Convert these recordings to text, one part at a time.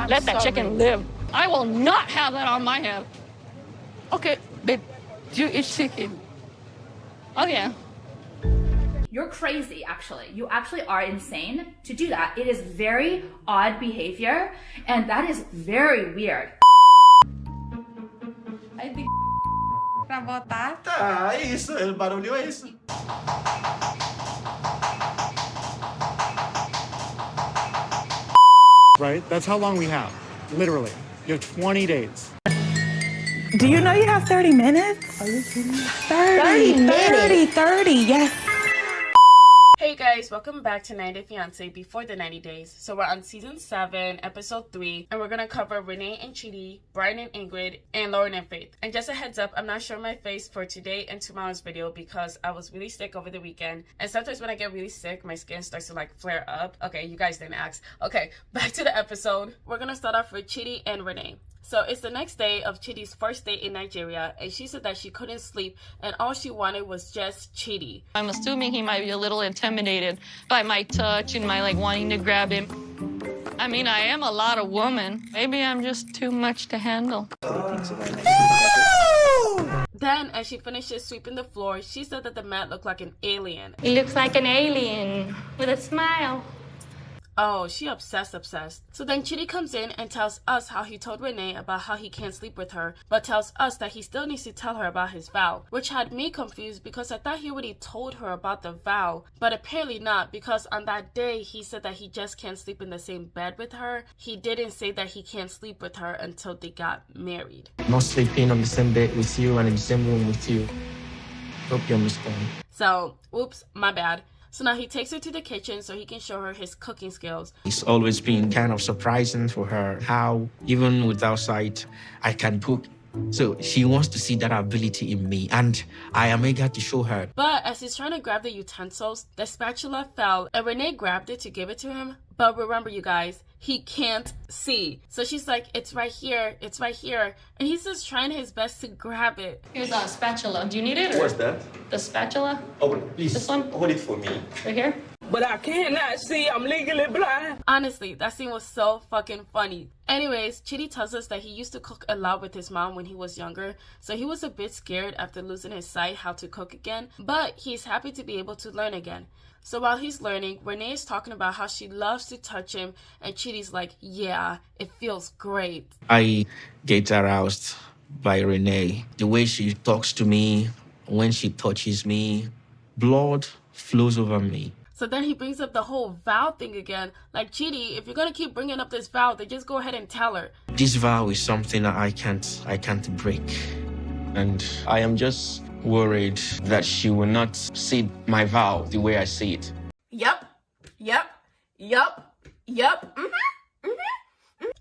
Let that chicken live. I will not have that on my head. Okay, babe, do you eat chicken? Oh, yeah. You're crazy, actually. You actually are insane to do that. It is very odd behavior, and that is very weird. Aí tem pra botar. Tá, é isso. O barulho é isso. Right? That's how long we have. Literally. You have 20 days. Do you know you have 30 minutes? Are you kidding me? 30, yes. Hey guys, welcome back to 90 Day Fiance Before the 90 Days. So we're on season 7, episode 3, and we're gonna cover Rayne and Chidi, Brian and Ingrid, and Loren and Faith. And just a heads up, I'm not showing my face for today and tomorrow's video because I was really sick over the weekend. And sometimes when I get really sick, my skin starts to like flare up. Okay, you guys didn't ask. Okay, back to the episode. We're gonna start off with Chidi and Rayne. So it's the next day of Chidi's first day in Nigeria, and she said that she couldn't sleep and all she wanted was just Chidi. I'm assuming he might be a little intimidated by my touch and my like wanting to grab him. I mean, I am a lot of woman. Maybe I'm just too much to handle. Then, as she finishes sweeping the floor, she said that the mat looked like an alien. He looks like an alien with a smile. Oh, she obsessed. So then Chidi comes in and tells us how he told Rayne about how he can't sleep with her, but tells us that he still needs to tell her about his vow, which had me confused because I thought he already told her about the vow, but apparently not, because on that day he said that he just can't sleep in the same bed with her. He didn't say that he can't sleep with her until they got married. Not sleeping on the same bed with you and in the same room with you. Hope you understand. So, oops, my bad. So now he takes her to the kitchen so he can show her his cooking skills. It's always been kind of surprising for her how, even without sight, I can cook. So she wants to see that ability in me, and I am eager to show her. But as he's trying to grab the utensils, the spatula fell and Rayne grabbed it to give it to him. But remember, you guys, he can't see. So she's like, it's right here, and he's just trying his best to grab it. Here's a spatula. Do you need it? Or? What's that? The spatula? Oh, please. This one? Hold it for me. Right here? But I cannot see. I'm legally blind. Honestly, that scene was so fucking funny. Anyways, Chidi tells us that he used to cook a lot with his mom when he was younger, so he was a bit scared after losing his sight how to cook again, but he's happy to be able to learn again. So while he's learning, Rayne is talking about how she loves to touch him, and Chidi's like, yeah, it feels great. I get aroused by Rayne. The way she talks to me, when she touches me, blood flows over me. So then he brings up the whole vow thing again. Like, Chidi, if you're gonna keep bringing up this vow, then just go ahead and tell her. This vow is something that I can't break. And I am just worried that she will not see my vow the way I see it. Yep.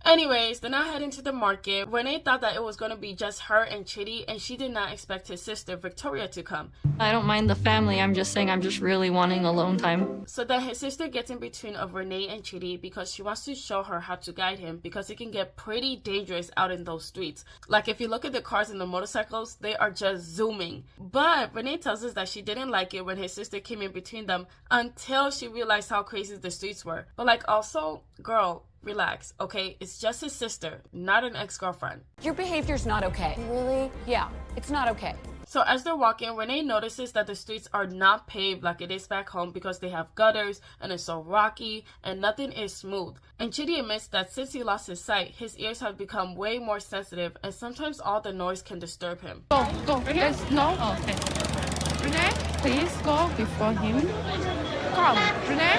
Anyways, they're now heading to the market. Rayne thought that it was going to be just her and Chidi, and she did not expect his sister, Victoria, to come. I don't mind the family. I'm just saying I'm just really wanting alone time. So then his sister gets in between of Rayne and Chidi because she wants to show her how to guide him, because it can get pretty dangerous out in those streets. Like, if you look at the cars and the motorcycles, they are just zooming. But Rayne tells us that she didn't like it when his sister came in between them until she realized how crazy the streets were. But like, also, girl, relax, okay? It's just his sister, not an ex-girlfriend. Your behavior's not okay. Really? Yeah, it's not okay. So as they're walking, Rayne notices that the streets are not paved like it is back home because they have gutters and it's so rocky and nothing is smooth. And Chidi admits that since he lost his sight, his ears have become way more sensitive and sometimes all the noise can disturb him. Go. Right No. Oh, okay. Rayne, please go before him. Come, Rayne.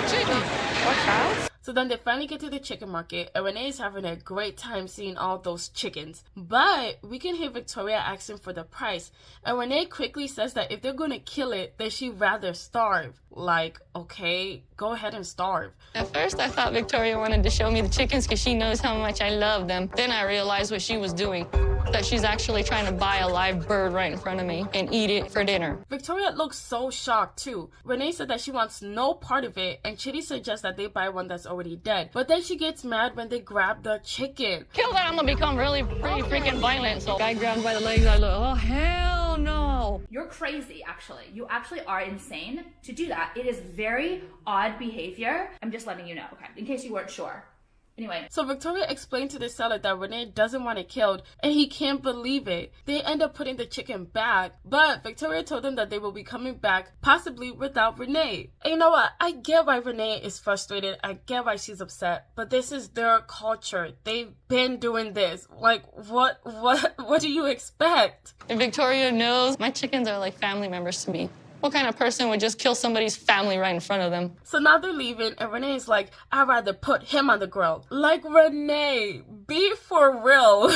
Chidi, watch out. So then they finally get to the chicken market, and Rayne is having a great time seeing all those chickens. But we can hear Victoria asking for the price, and Rayne quickly says that if they're gonna kill it, then she'd rather starve. Like, okay, go ahead and starve. At first, I thought Victoria wanted to show me the chickens because she knows how much I love them. Then I realized what she was doing, that she's actually trying to buy a live bird right in front of me and eat it for dinner. Victoria looks so shocked too. Rayne said that she wants no part of it, and Chidi suggests that they buy one that's already dead. But then she gets mad when they grab the chicken. Kill that, I'm gonna become pretty freaking violent. So I grabbed by the legs, I look, oh hell no. You're crazy, actually. You actually are insane to do that. It is very odd behavior. I'm just letting you know, okay, in case you weren't sure. Anyway. So Victoria explained to the seller that Renee doesn't want it killed, and he can't believe it. They end up putting the chicken back, but Victoria told them that they will be coming back, possibly without Renee. And you know what? I get why Renee is frustrated. I get why she's upset, but this is their culture. They've been doing this. Like, what do you expect? And Victoria knows my chickens are like family members to me. What kind of person would just kill somebody's family right in front of them? So now they're leaving, and Renee's like, I'd rather put him on the grill. Like, Renee, be for real.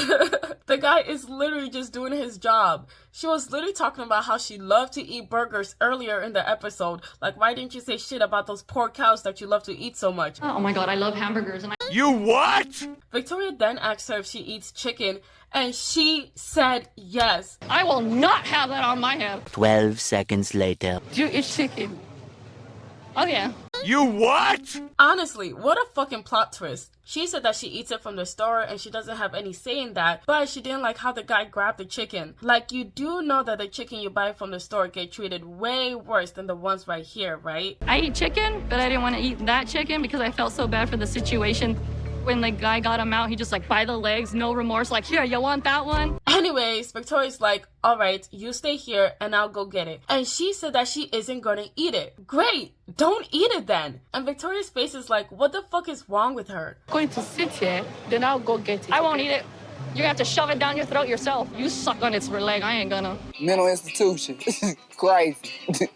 The guy is literally just doing his job. She was literally talking about how she loved to eat burgers earlier in the episode. Like, why didn't you say shit about those poor cows that you love to eat so much? Oh my God, I love hamburgers. You what? Victoria then asked her if she eats chicken, and she said yes. I will not have that on my head. 12 seconds later. Do you eat chicken? Oh yeah. You what? Honestly, what a fucking plot twist. She said that she eats it from the store and she doesn't have any say in that, but she didn't like how the guy grabbed the chicken. Like, you do know that the chicken you buy from the store get treated way worse than the ones right here, right? I eat chicken, but I didn't want to eat that chicken because I felt so bad for the situation. When the guy got him out, he just like by the legs, no remorse, like, here, you want that one? Anyways, Victoria's like, all right, you stay here and I'll go get it. And she said that she isn't gonna eat it. Great, don't eat it then. And Victoria's face is like, what the fuck is wrong with her? I'm going to sit here, then I'll go get it. I won't eat it. You have to shove it down your throat yourself. You suck on its leg, I ain't gonna. Mental institution. Crazy.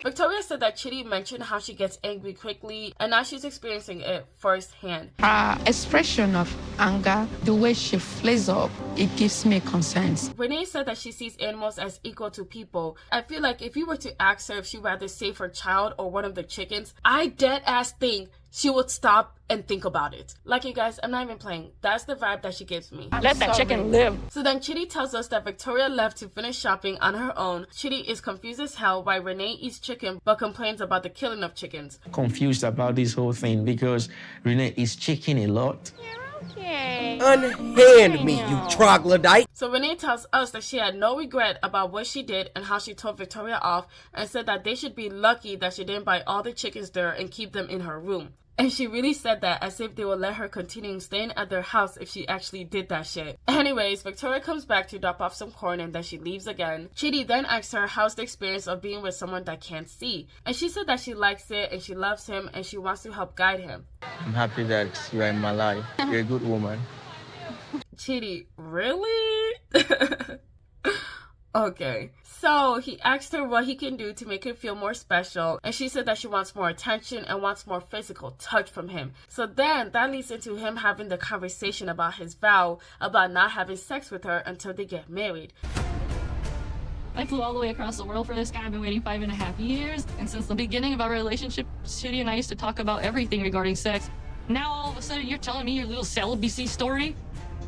Victoria said that Chidi mentioned how she gets angry quickly, and now she's experiencing it firsthand. Her expression of anger, the way she flares up, it gives me concerns. Renee said that she sees animals as equal to people. I feel like if you were to ask her if she'd rather save her child or one of the chickens, I dead ass think she would stop and think about it. Like, you guys, I'm not even playing. That's the vibe that she gives me. Let that chicken live. So then Chidi tells us that Victoria left to finish shopping on her own. Chidi is confused as hell why Renee eats chicken but complains about the killing of chickens. Confused about this whole thing because Renee eats chicken a lot. Okay. Unhand me, you troglodyte. So Renee tells us that she had no regret about what she did and how she told Victoria off, and said that they should be lucky that she didn't buy all the chickens there and keep them in her room. And she really said that as if they would let her continue staying at their house if she actually did that shit. Anyways, Victoria comes back to drop off some corn and then she leaves again. Chidi then asks her how's the experience of being with someone that can't see. And she said that she likes it and she loves him and she wants to help guide him. I'm happy that you are in my life. You're a good woman. Chidi, really? Okay. So he asked her what he can do to make her feel more special, and she said that she wants more attention and wants more physical touch from him. So then that leads into him having the conversation about his vow about not having sex with her until they get married. I flew all the way across the world for this guy. I've been waiting 5.5 years, and since the beginning of our relationship, Chidi and I used to talk about everything regarding sex. Now all of a sudden you're telling me your little celibacy story?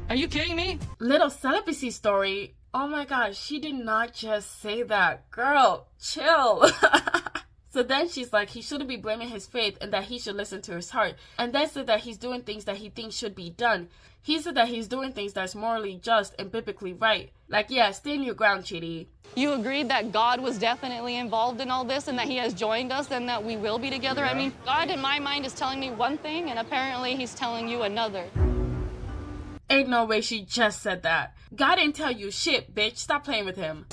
Are you kidding me? Little celibacy story? Oh my gosh, she did not just say that. Girl, chill. So then she's like, he shouldn't be blaming his faith and that he should listen to his heart. And then said that he's doing things that he thinks should be done. He said that he's doing things that's morally just and biblically right. Like, yeah, stand your ground, Chidi. You agreed that God was definitely involved in all this and that he has joined us and that we will be together? Yeah. I mean, God in my mind is telling me one thing and apparently he's telling you another. Ain't no way she just said that. God didn't tell you shit, bitch. Stop playing with him.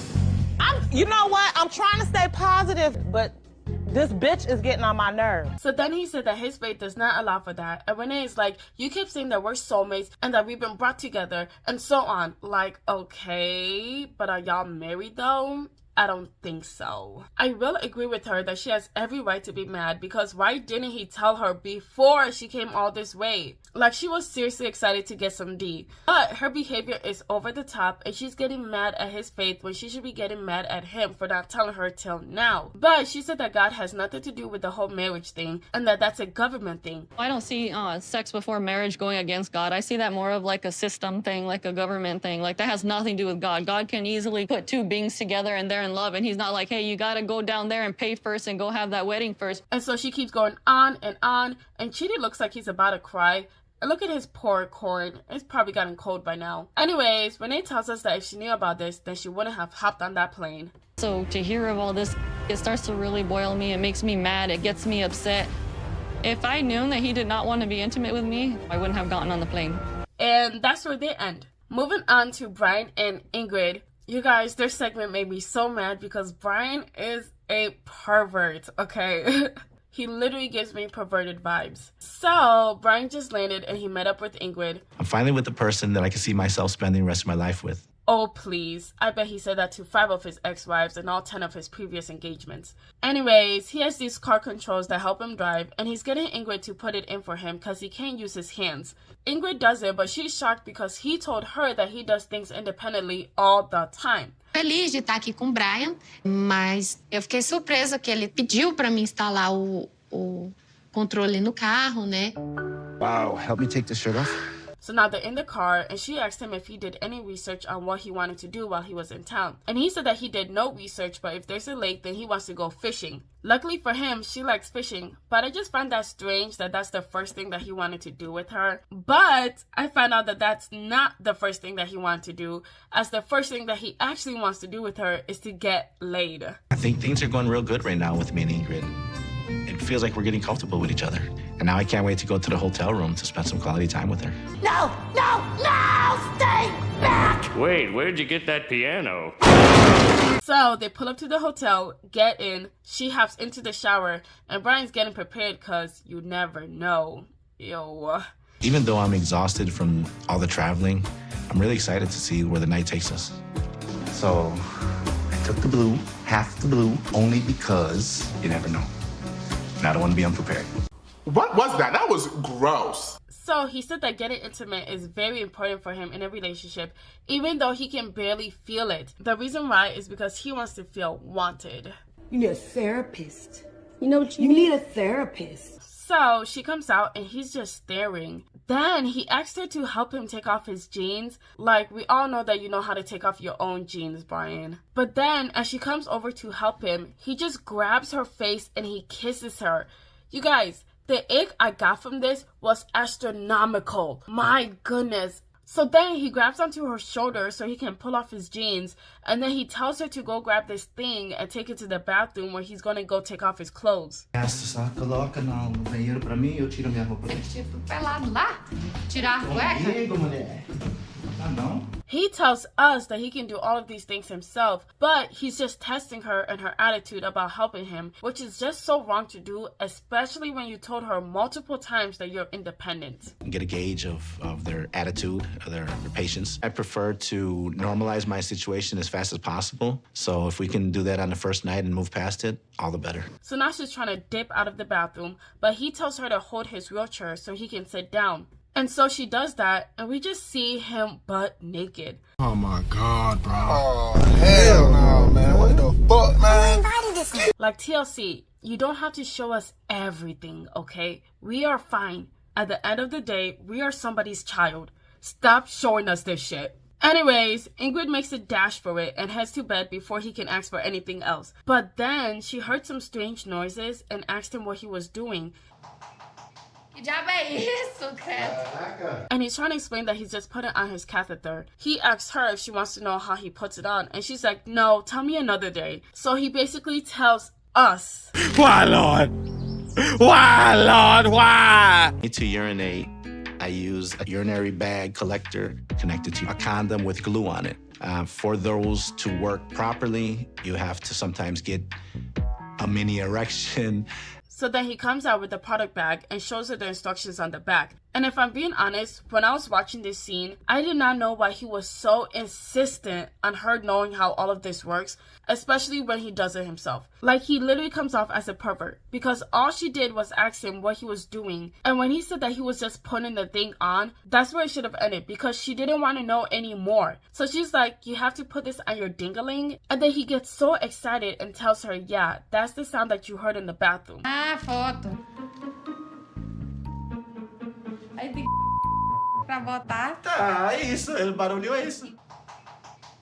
You know what? I'm trying to stay positive, but this bitch is getting on my nerves. So then he said that his faith does not allow for that. And Renee is like, you keep saying that we're soulmates and that we've been brought together and so on. Like, okay, but are y'all married though? I don't think so. I will agree with her that she has every right to be mad, because why didn't he tell her before she came all this way? Like, she was seriously excited to get some D. But her behavior is over the top and she's getting mad at his faith when she should be getting mad at him for not telling her till now. But she said that God has nothing to do with the whole marriage thing and that that's a government thing. I don't see sex before marriage going against God. I see that more of like a system thing, like a government thing. Like, that has nothing to do with God. God can easily put two beings together and they're in love, and he's not like, hey, you gotta go down there and pay first and go have that wedding first. And so she keeps going on, and Chidi looks like he's about to cry. And look at his poor corn. It's probably gotten cold by now. Anyways, Renee tells us that if she knew about this, then she wouldn't have hopped on that plane. So to hear of all this, it starts to really boil me. It makes me mad. It gets me upset. If I known that he did not want to be intimate with me, I wouldn't have gotten on the plane. And that's where they end. Moving on to Brian and Ingrid. You guys, their segment made me so mad because Brian is a pervert, okay? He literally gives me perverted vibes. So, Brian just landed and he met up with Ingrid. I'm finally with the person that I can see myself spending the rest of my life with. Oh, please. I bet he said that to 5 of his ex-wives and all 10 of his previous engagements. Anyways, he has these car controls that help him drive, and he's getting Ingrid to put it in for him because he can't use his hands. Ingrid does it, but she's shocked because he told her that he does things independently all the time. Feliz de estar aqui com o Brian, mas eu fiquei surpresa que ele pediu para mim instalar o controle no carro, né? Wow, help me take the shirt off. So now they're in the car, and she asked him if he did any research on what he wanted to do while he was in town. And he said that he did no research, but if there's a lake, then he wants to go fishing. Luckily for him, she likes fishing, but I just find that strange that that's the first thing that he wanted to do with her. But I found out that that's not the first thing that he wanted to do, as the first thing that he actually wants to do with her is to get laid. I think things are going real good right now with me and Ingrid. It feels like we're getting comfortable with each other. And now I can't wait to go to the hotel room to spend some quality time with her. No! No! No! Stay back! Wait, where'd you get that piano? So they pull up to the hotel, get in, she hops into the shower, and Brian's getting prepared because you never know. Yo. Even though I'm exhausted from all the traveling, I'm really excited to see where the night takes us. So I took the blue, half the blue, only because you never know. And I don't want to be unprepared. What was that? That was gross. So he said that getting intimate is very important for him in a relationship, even though he can barely feel it. The reason why is because he wants to feel wanted. You need a therapist. You know what you need? A therapist. So she comes out and he's just staring. Then he asked her to help him take off his jeans. Like, we all know that you know how to take off your own jeans, Brian. But then as she comes over to help him, he just grabs her face and he kisses her. You guys, the ick I got from this was astronomical. My goodness. So then he grabs onto her shoulder so he can pull off his jeans, and then he tells her to go grab this thing and take it to the bathroom where he's gonna go take off his clothes. Coloca no banheiro pra mim, eu tiro minha roupa. Tipo, pelado lá, tirar a cueca. Mulher. Ah, não. He tells us that he can do all of these things himself, but he's just testing her and her attitude about helping him, which is just so wrong to do, especially when you told her multiple times that you're independent. Get a gauge of their attitude, of their patience. I prefer to normalize my situation as fast as possible. So if we can do that on the first night and move past it, all the better. So now she's trying to dip out of the bathroom, but he tells her to hold his wheelchair so he can sit down. And so she does that, and we just see him butt naked. Oh my God, bro. Oh, hell no, man. What the fuck, man? Like TLC, you don't have to show us everything, okay? We are fine. At the end of the day, we are somebody's child. Stop showing us this shit. Anyways, Ingrid makes a dash for it and heads to bed before he can ask for anything else. But then she heard some strange noises and asked him what he was doing. And he's trying to explain that he's just putting on his catheter. He asks her if she wants to know how he puts it on, and she's like, no, tell me another day. So he basically tells us. Why, Lord? Why, Lord? Why? To urinate, I use a urinary bag collector connected to a condom with glue on it. For those to work properly, you have to sometimes get a mini erection. So then he comes out with the product bag and shows her the instructions on the back. And if I'm being honest, when I was watching this scene, I did not know why he was so insistent on her knowing how all of this works, especially when he does it himself. Like, he literally comes off as a pervert because all she did was ask him what he was doing. And when he said that he was just putting the thing on, that's where it should have ended because she didn't want to know anymore. So she's like, you have to put this on your dingaling. And then he gets so excited and tells her, yeah, that's the sound that you heard in the bathroom. Foto. Aí tem pra botar. Tá, é isso. O barulho é isso.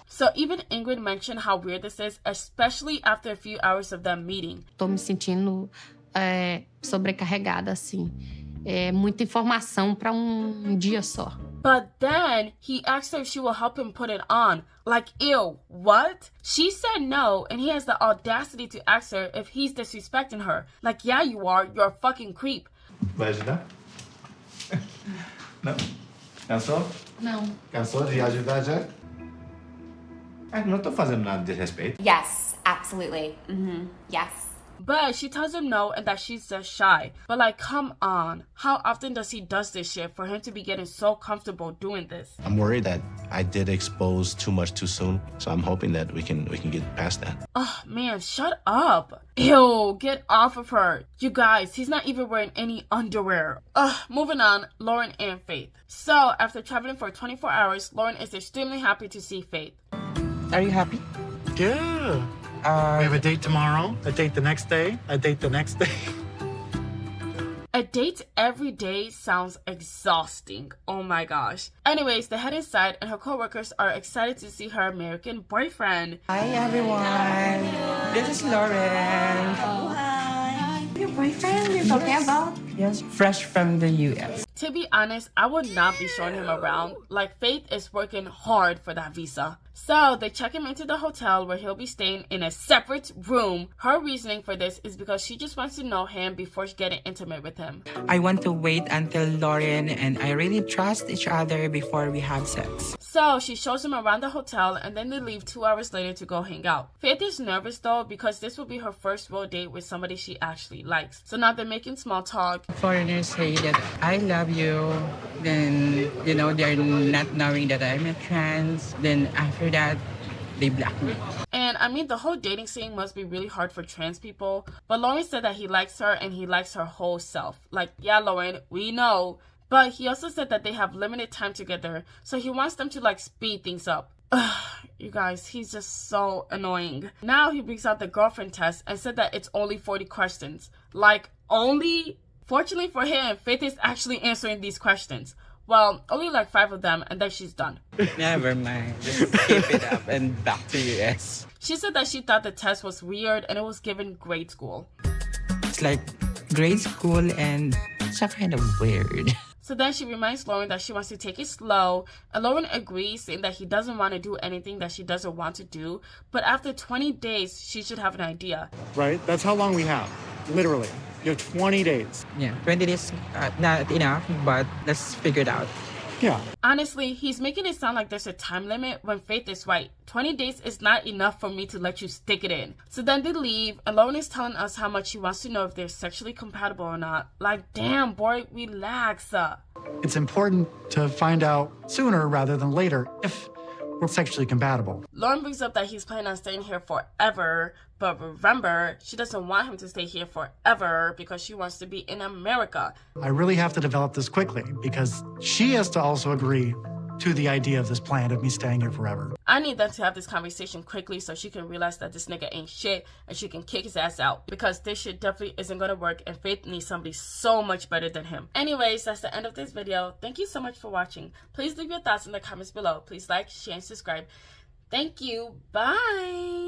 So even Ingrid mentioned how weird this is, especially after a few hours of them meeting. Tô me sentindo sobrecarregada, assim. É muita informação para dia só. But then he asked her if she will help him put it on. Like, ew, what? She said no, and he has the audacity to ask her if he's disrespecting her. Like, yeah, you are. You're a fucking creep. Vai ajudar? Não? Cansou? Não. Cansou de ajudar já? Não tô fazendo nada de respeito. Yes, absolutely. Yes. But she tells him no and that she's just shy. But like, come on. How often does he does this shit for him to be getting so comfortable doing this? I'm worried that I did expose too much too soon, so I'm hoping that we can get past that. Oh man, shut up. Ew, get off of her. You guys, he's not even wearing any underwear. Moving on, Loren and Faith. So, after traveling for 24 hours, Loren is extremely happy to see Faith. Are you happy? Yeah. We have a date tomorrow, a date the next day, a date the next day. A date every day sounds exhausting. Oh my gosh. Anyways, they head inside and her co-workers are excited to see her American boyfriend. Hi, everyone. This is Loren. Oh, hi. Your boyfriend you're talking about? Yes, fresh from the U.S. To be honest, I would not be showing him around. Like, Faith is working hard for that visa. So they check him into the hotel where he'll be staying in a separate room. Her reasoning for this is because she just wants to know him before getting intimate with him. I want to wait until Loren and I really trust each other before we have sex. So she shows him around the hotel and then they leave 2 hours later to go hang out. Faith is nervous though because this will be her first real date with somebody she actually likes. So now they're making small talk. Foreigners say that I love you. Then, you know, they're not knowing that I'm a trans. Then after that, they block me. And I mean, the whole dating scene must be really hard for trans people. But Loren said that he likes her and he likes her whole self. Like, yeah, Loren, we know. But he also said that they have limited time together. So he wants them to like speed things up. You guys, he's just so annoying. Now he brings out the girlfriend test and said that it's only 40 questions. Like, only? Fortunately for him, Faith is actually answering these questions. Well, only like 5 of them, and then she's done. Never mind. Just keep it up and back to US. She said that she thought the test was weird and it was given grade school. It's like grade school and it's a kind of weird. So then she reminds Loren that she wants to take it slow, and Loren agrees, saying that he doesn't want to do anything that she doesn't want to do, but after 20 days, she should have an idea. Right? That's how long we have. Literally. You have 20 days. Yeah, 20 days, not enough, but let's figure it out. Yeah. Honestly, he's making it sound like there's a time limit when Faith is right. 20 days is not enough for me to let you stick it in. So then they leave, and Loren is telling us how much she wants to know if they're sexually compatible or not. Like, damn, boy, relax. It's important to find out sooner rather than later if we're sexually compatible. Loren brings up that he's planning on staying here forever, but remember, she doesn't want him to stay here forever because she wants to be in America. I really have to develop this quickly because she has to also agree to the idea of this plan of me staying here forever. I need them to have this conversation quickly so she can realize that this nigga ain't shit and she can kick his ass out, because this shit definitely isn't gonna work and Faith needs somebody so much better than him. Anyways, that's the end of this video. Thank you so much for watching. Please leave your thoughts in the comments below. Please like, share, and subscribe. Thank you. Bye.